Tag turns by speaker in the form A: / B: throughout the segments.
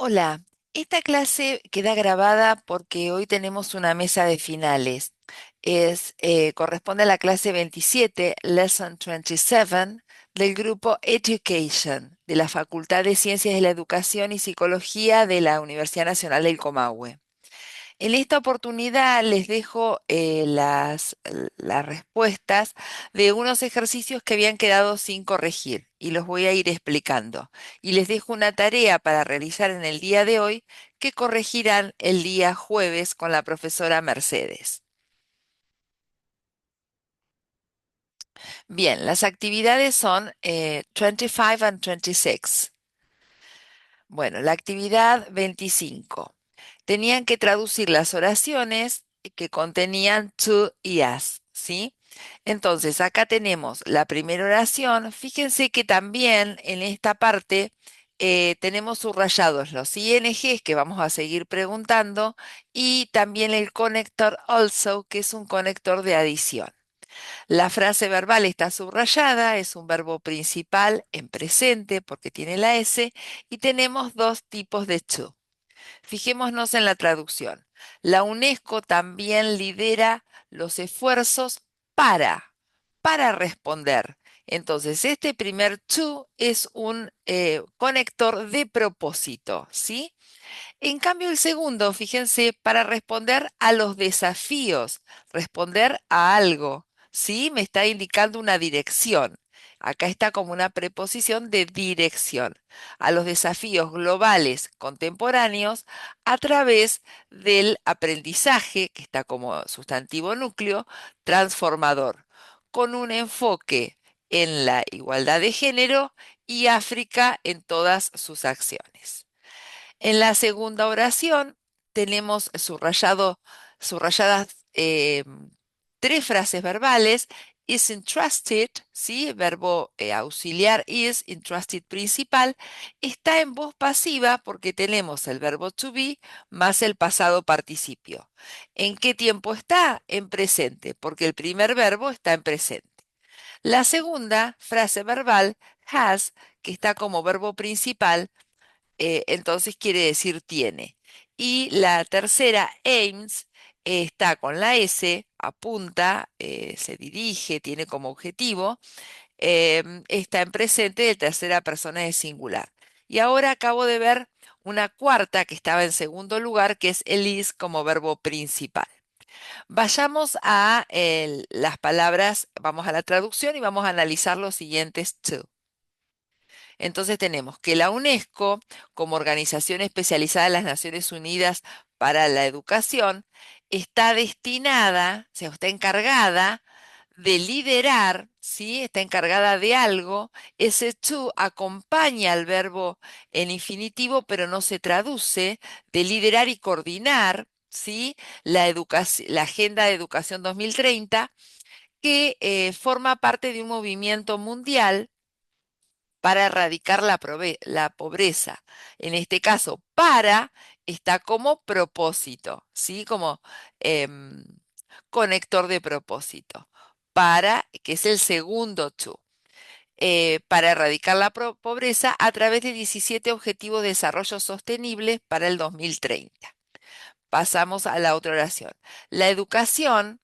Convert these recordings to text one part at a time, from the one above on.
A: Hola, esta clase queda grabada porque hoy tenemos una mesa de finales. Corresponde a la clase 27, Lesson 27, del grupo Education, de la Facultad de Ciencias de la Educación y Psicología de la Universidad Nacional del Comahue. En esta oportunidad les dejo las respuestas de unos ejercicios que habían quedado sin corregir y los voy a ir explicando. Y les dejo una tarea para realizar en el día de hoy que corregirán el día jueves con la profesora Mercedes. Bien, las actividades son 25 and 26. Bueno, la actividad 25. Tenían que traducir las oraciones que contenían to y as, ¿sí? Entonces, acá tenemos la primera oración. Fíjense que también en esta parte tenemos subrayados los INGs que vamos a seguir preguntando y también el conector also, que es un conector de adición. La frase verbal está subrayada, es un verbo principal en presente porque tiene la S y tenemos dos tipos de to. Fijémonos en la traducción. La UNESCO también lidera los esfuerzos para, para responder. Entonces, este primer to es un conector de propósito, ¿sí? En cambio, el segundo, fíjense, para responder a los desafíos, responder a algo, ¿sí? Me está indicando una dirección. Acá está como una preposición de dirección a los desafíos globales contemporáneos a través del aprendizaje, que está como sustantivo núcleo, transformador, con un enfoque en la igualdad de género y África en todas sus acciones. En la segunda oración tenemos subrayadas tres frases verbales. Is entrusted, ¿sí? Verbo auxiliar is, entrusted principal, está en voz pasiva porque tenemos el verbo to be más el pasado participio. ¿En qué tiempo está? En presente, porque el primer verbo está en presente. La segunda frase verbal, has, que está como verbo principal, entonces quiere decir tiene. Y la tercera, aims, está con la S, apunta, se dirige, tiene como objetivo, está en presente de tercera persona de singular. Y ahora acabo de ver una cuarta que estaba en segundo lugar, que es el is como verbo principal. Vayamos a las palabras, vamos a la traducción y vamos a analizar los siguientes to. Entonces tenemos que la UNESCO, como organización especializada de las Naciones Unidas para la Educación, está destinada, o sea, está encargada de liderar, ¿sí? Está encargada de algo. Ese to acompaña al verbo en infinitivo, pero no se traduce, de liderar y coordinar, ¿sí? La Agenda de Educación 2030, que forma parte de un movimiento mundial para erradicar la pobreza. En este caso, para está como propósito, ¿sí? Como em, conector de propósito. Para, que es el segundo to. Para erradicar la pobreza a través de 17 Objetivos de Desarrollo Sostenible para el 2030. Pasamos a la otra oración. La educación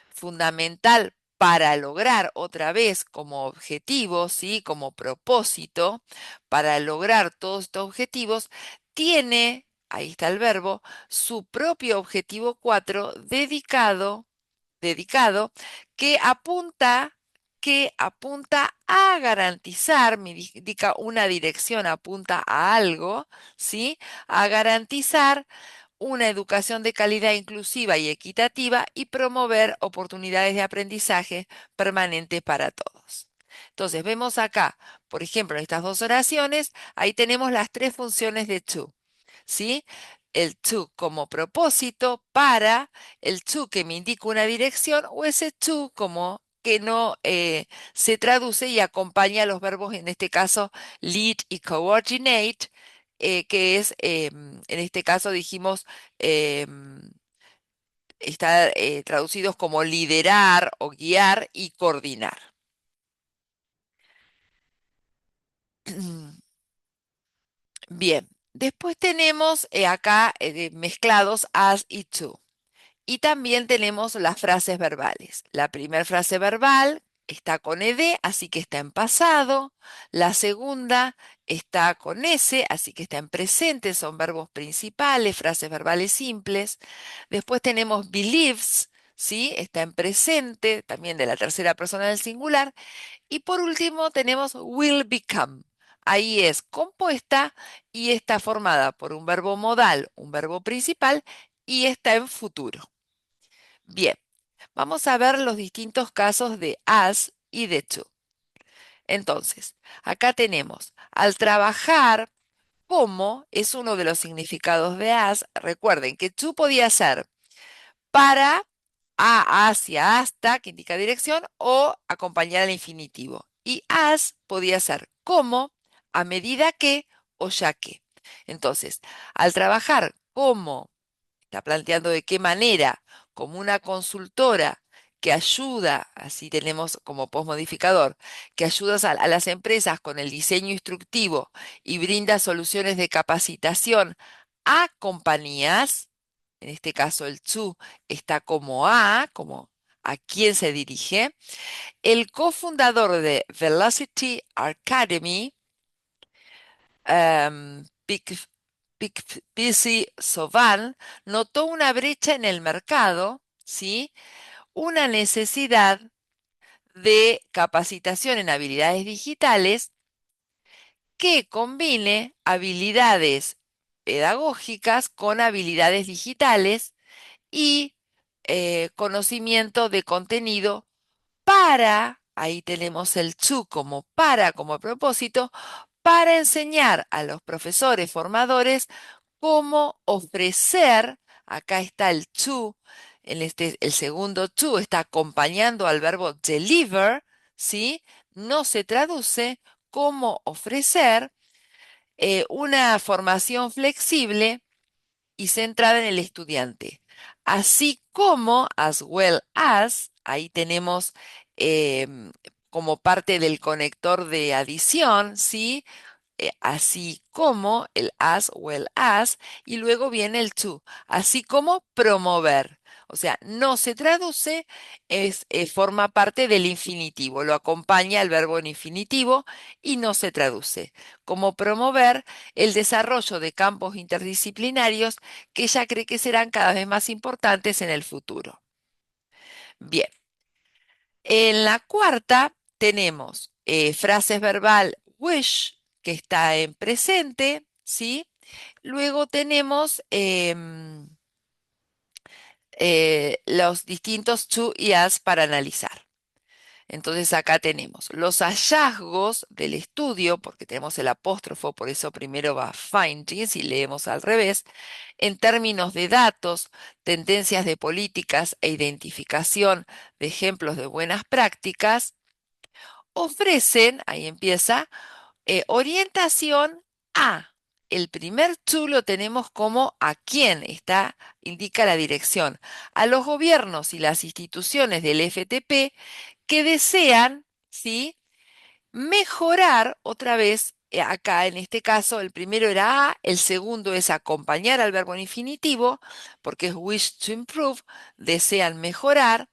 A: fundamental para lograr otra vez como objetivo, ¿sí? Como propósito, para lograr todos estos objetivos, tiene, ahí está el verbo, su propio objetivo 4 dedicado que apunta a garantizar, me indica una dirección, apunta a algo, ¿sí? A garantizar una educación de calidad inclusiva y equitativa y promover oportunidades de aprendizaje permanentes para todos. Entonces, vemos acá, por ejemplo, en estas dos oraciones, ahí tenemos las tres funciones de to, ¿sí? El to como propósito para, el to que me indica una dirección o ese to como que no se traduce y acompaña a los verbos, en este caso, lead y coordinate, que es, en este caso dijimos, está traducidos como liderar o guiar y coordinar. Bien, Después tenemos acá mezclados as y to. Y también tenemos las frases verbales. La primera frase verbal está con ed, así que está en pasado. La segunda está con s, así que está en presente, son verbos principales, frases verbales simples. Después tenemos believes, ¿sí? Está en presente, también de la tercera persona del singular. Y por último tenemos will become. Ahí es compuesta y está formada por un verbo modal, un verbo principal y está en futuro. Bien, vamos a ver los distintos casos de as y de to. Entonces, acá tenemos al trabajar como es uno de los significados de as. Recuerden que to podía ser para, a, hacia, hasta, que indica dirección, o acompañar al infinitivo. Y as podía ser como, a medida que o ya que. Entonces, al trabajar como, está planteando de qué manera, como una consultora que ayuda, así tenemos como postmodificador, que ayuda a las empresas con el diseño instructivo y brinda soluciones de capacitación a compañías, en este caso el TSU está como a quién se dirige, el cofundador de Velocity Academy, PC Sovan, notó una brecha en el mercado, ¿sí? Una necesidad de capacitación en habilidades digitales que combine habilidades pedagógicas con habilidades digitales y conocimiento de contenido para, ahí tenemos el to como para, como propósito, para enseñar a los profesores formadores cómo ofrecer, acá está el to, el segundo to está acompañando al verbo deliver, ¿sí? No se traduce cómo ofrecer una formación flexible y centrada en el estudiante, así como as well as, ahí tenemos como parte del conector de adición, ¿sí? Así como el as o el as, y luego viene el to, así como promover. O sea, no se traduce, forma parte del infinitivo, lo acompaña el verbo en infinitivo y no se traduce. Como promover el desarrollo de campos interdisciplinarios que ella cree que serán cada vez más importantes en el futuro. Bien, en la cuarta tenemos frases verbal wish, que está en presente, ¿sí? Luego tenemos los distintos to y as para analizar. Entonces acá tenemos los hallazgos del estudio, porque tenemos el apóstrofo, por eso primero va findings y leemos al revés, en términos de datos, tendencias de políticas e identificación de ejemplos de buenas prácticas, ofrecen, ahí empieza, orientación a. El primer to lo tenemos como a quién está, indica la dirección, a los gobiernos y las instituciones del FTP que desean, ¿sí? Mejorar otra vez, acá en este caso el primero era a, el segundo es acompañar al verbo en infinitivo, porque es wish to improve, desean mejorar,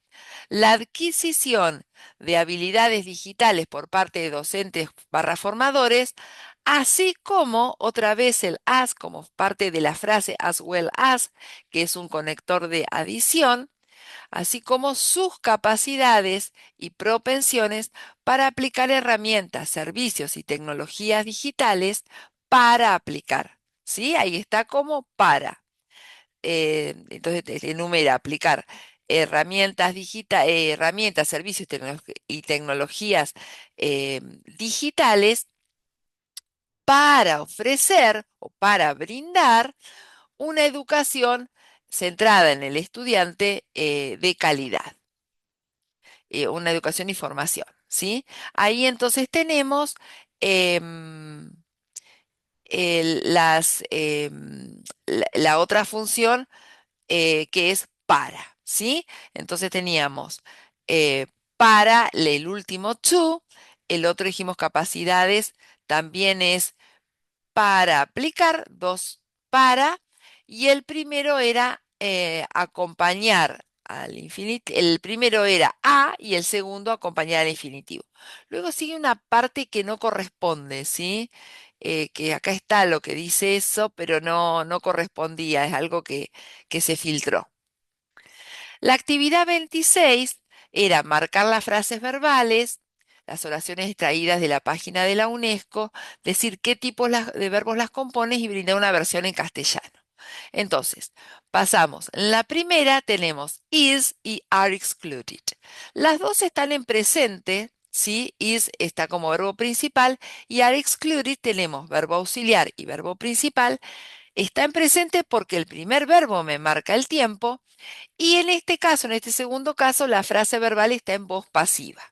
A: la adquisición de habilidades digitales por parte de docentes barra formadores, así como otra vez el as como parte de la frase as well as, que es un conector de adición, así como sus capacidades y propensiones para aplicar herramientas, servicios y tecnologías digitales para aplicar. ¿Sí? Ahí está como para. Entonces enumera aplicar herramientas herramientas, servicios y tecnologías digitales para ofrecer o para brindar una educación centrada en el estudiante de calidad, una educación y formación, ¿sí? Ahí entonces tenemos em, la otra función que es para, ¿sí? Entonces teníamos para el último to, el otro dijimos capacidades, también es para aplicar, dos para, y el primero era acompañar al infinitivo. El primero era a y el segundo acompañar al infinitivo. Luego sigue una parte que no corresponde, ¿sí? Que acá está lo que dice eso, pero no correspondía, es algo que se filtró. La actividad 26 era marcar las frases verbales, las oraciones extraídas de la página de la UNESCO, decir qué tipos de verbos las componen y brindar una versión en castellano. Entonces, pasamos. En la primera tenemos is y are excluded. Las dos están en presente, ¿sí? Is está como verbo principal y are excluded tenemos verbo auxiliar y verbo principal. Está en presente porque el primer verbo me marca el tiempo y en este caso, en este segundo caso, la frase verbal está en voz pasiva.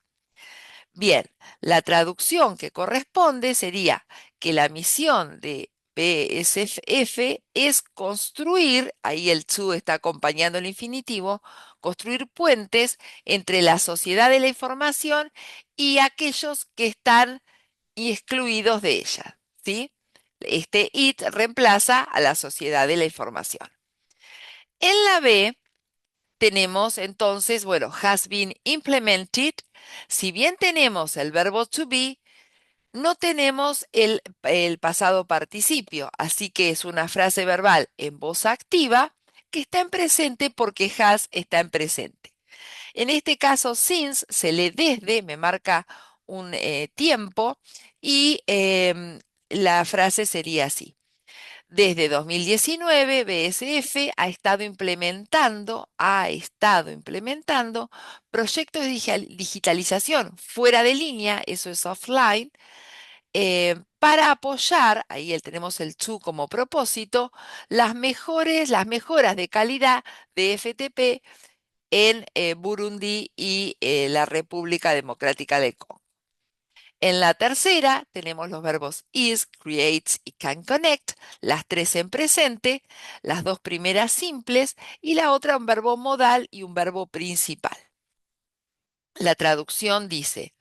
A: Bien, la traducción que corresponde sería que la misión de BSF es construir, ahí el to está acompañando el infinitivo, construir puentes entre la sociedad de la información y aquellos que están excluidos de ella, ¿sí? Este it reemplaza a la sociedad de la información. En la B tenemos entonces, bueno, has been implemented. Si bien tenemos el verbo to be, no tenemos el pasado participio, así que es una frase verbal en voz activa que está en presente porque has está en presente. En este caso, since se lee desde, me marca un tiempo y la frase sería así. Desde 2019, BSF ha estado implementando proyectos de digitalización fuera de línea, eso es offline, para apoyar, ahí tenemos el to como propósito, las mejoras de calidad de FTP en Burundi y la República Democrática del Congo. En la tercera tenemos los verbos is, creates y can connect, las tres en presente, las dos primeras simples y la otra un verbo modal y un verbo principal. La traducción dice,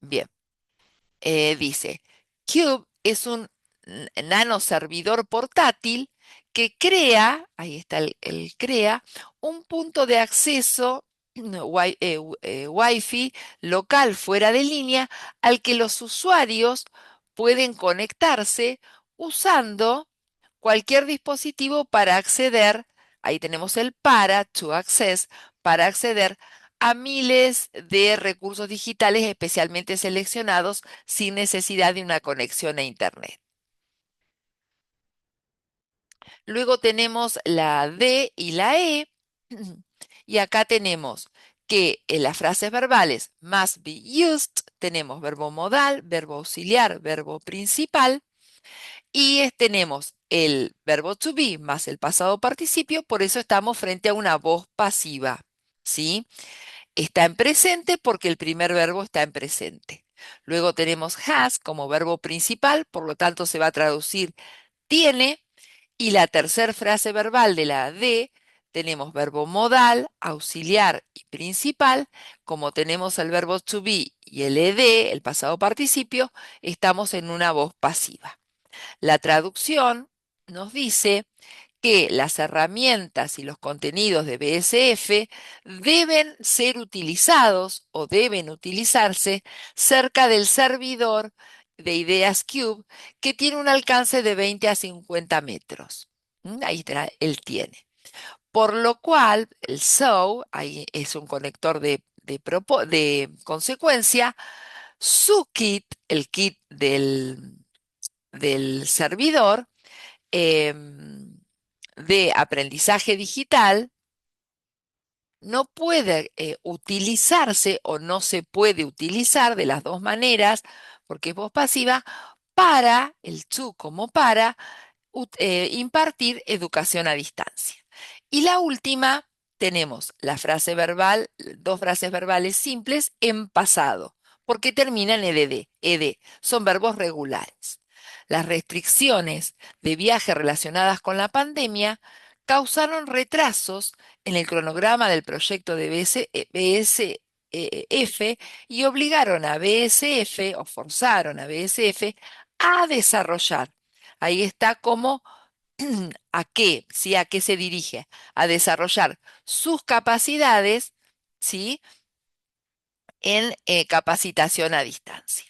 A: bien, dice, Cube es un nano servidor portátil que crea, ahí está el crea, un punto de acceso Wi-Fi local fuera de línea al que los usuarios pueden conectarse usando cualquier dispositivo para acceder, ahí tenemos el para, to access, para acceder a miles de recursos digitales especialmente seleccionados sin necesidad de una conexión a Internet. Luego tenemos la D y la E, y acá tenemos que en las frases verbales must be used tenemos verbo modal, verbo auxiliar, verbo principal, y tenemos el verbo to be más el pasado participio, por eso estamos frente a una voz pasiva, ¿sí? Está en presente porque el primer verbo está en presente. Luego tenemos has como verbo principal, por lo tanto se va a traducir tiene. Y la tercera frase verbal de la D tenemos verbo modal, auxiliar y principal. Como tenemos el verbo to be y el ed, el pasado participio, estamos en una voz pasiva. La traducción nos dice que las herramientas y los contenidos de BSF deben ser utilizados o deben utilizarse cerca del servidor de Ideas Cube que tiene un alcance de 20 a 50 metros. Ahí está, él tiene. Por lo cual, el SO, ahí es un conector de consecuencia, su kit, el kit del servidor, em, de aprendizaje digital no puede utilizarse o no se puede utilizar de las dos maneras, porque es voz pasiva, para, el to como para, impartir educación a distancia. Y la última, tenemos la frase verbal, dos frases verbales simples en pasado, porque terminan en ed, son verbos regulares. Las restricciones de viaje relacionadas con la pandemia causaron retrasos en el cronograma del proyecto de BSF y obligaron a BSF o forzaron a BSF a desarrollar. Ahí está como a qué, ¿sí? A qué se dirige, a desarrollar sus capacidades, ¿sí? En capacitación a distancia.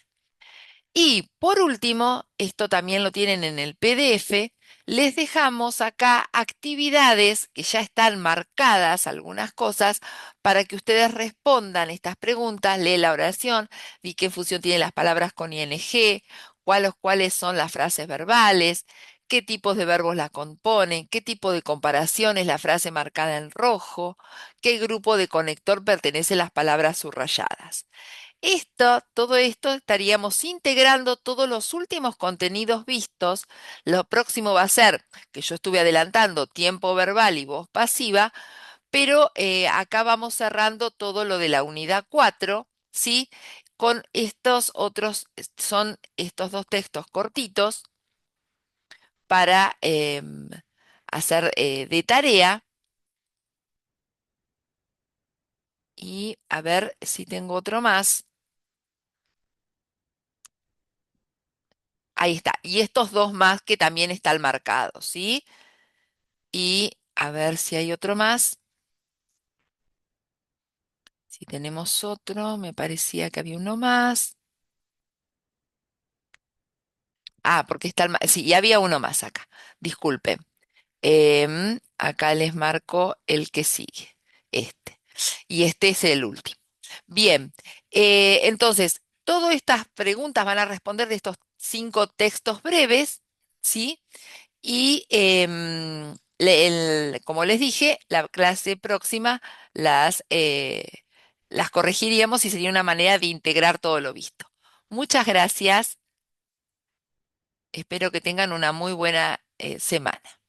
A: Y por último, esto también lo tienen en el PDF, les dejamos acá actividades que ya están marcadas, algunas cosas, para que ustedes respondan estas preguntas, lee la oración, di qué función tienen las palabras con ing, cuáles son las frases verbales, qué tipos de verbos las componen, qué tipo de comparación es la frase marcada en rojo, qué grupo de conector pertenece a las palabras subrayadas. Todo esto estaríamos integrando todos los últimos contenidos vistos. Lo próximo va a ser, que yo estuve adelantando, tiempo verbal y voz pasiva, pero acá vamos cerrando todo lo de la unidad 4, ¿sí? Con estos otros, son estos dos textos cortitos para hacer de tarea y a ver si tengo otro más. Ahí está. Y estos dos más que también están marcados, ¿sí? Y a ver si hay otro más. Si tenemos otro, me parecía que había uno más. Ah, porque está sí, y había uno más acá. Disculpen. Acá les marco el que sigue. Este. Y este es el último. Bien. Entonces, todas estas preguntas van a responder de estos 5 textos breves, ¿sí? Y como les dije, la clase próxima las corregiríamos y sería una manera de integrar todo lo visto. Muchas gracias. Espero que tengan una muy buena semana.